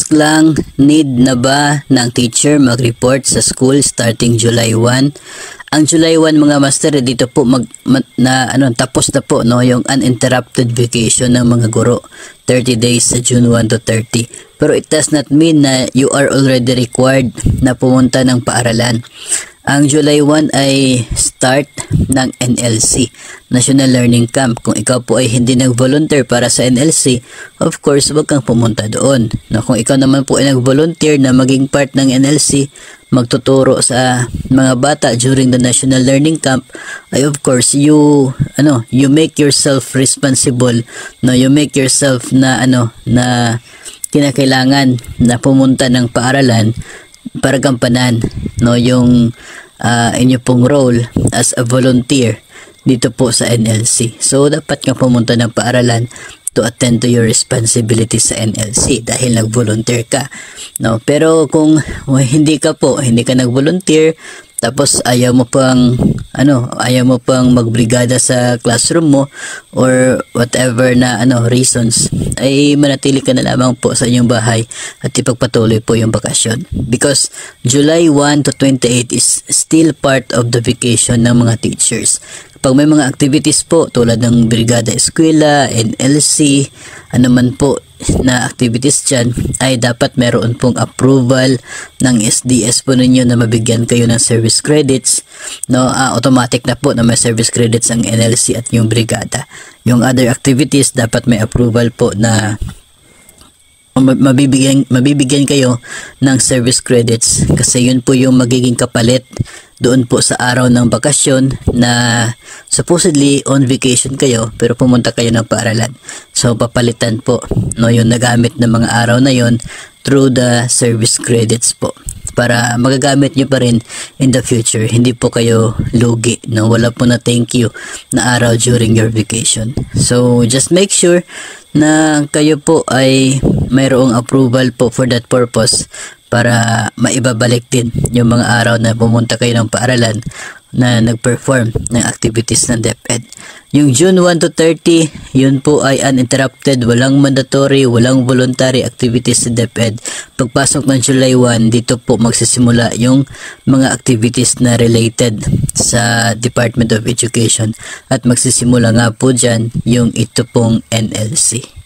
ask lang, need na ba ng teacher mag-report sa school starting July 1? Ang July 1 mga master, dito po tapos na po yung uninterrupted vacation ng mga guro. 30 days sa June 1 to 30. Pero it does not mean na you are already required na pumunta ng paaralan. Ang July 1 ay start ng NLC, National Learning Camp. Kung ikaw po ay hindi nag-volunteer para sa NLC, of course, wag kang pumunta doon. Kung ikaw naman po ay nag-volunteer na maging part ng NLC, magtuturo sa mga bata during the National Learning Camp, ay of course, you make yourself responsible, you make yourself na kinakailangan na pumunta ng paaralan para gampanan yung inyo pong role as a volunteer dito po sa NLC. So dapat nga pumunta ng paaralan to attend to your responsibilities sa NLC dahil nag-volunteer ka. Pero kung hindi ka nag-volunteer, tapos ayaw mo pang magbrigada sa classroom mo or whatever na reasons, ay manatili ka na lamang po sa inyong bahay at ipagpatuloy po yung bakasyon, because July 1 to 28 is still part of the vacation ng mga teachers. Pag may mga activities po tulad ng Brigada Eskwela, NLC, man po na activities dyan, ay dapat meron pong approval ng SDS po ninyo na mabigyan kayo ng service credits. Automatic na po na may service credits ang NLC at yung Brigada. Yung other activities, dapat may approval po na mabibigyan kayo ng service credits, kasi yun po yung magiging kapalit doon po sa araw ng bakasyon na supposedly on vacation kayo pero pumunta kayo ng paaralan. So papalitan po yung nagamit ng mga araw na yon through the service credits po, para magagamit nyo pa rin in the future. Hindi po kayo lugi, wala po na thank you na araw during your vacation. So just make sure na kayo po ay mayroong approval po for that purpose, para maibabalik din yung mga araw na pumunta kayo ng paaralan na nag-perform ng activities ng DepEd. Yung June 1 to 30, yun po ay uninterrupted, walang mandatory, walang voluntary activities sa DepEd. Pagpasok ng July 1, dito po magsisimula yung mga activities na related sa Department of Education, at magsisimula nga po dyan yung ito pong NLC.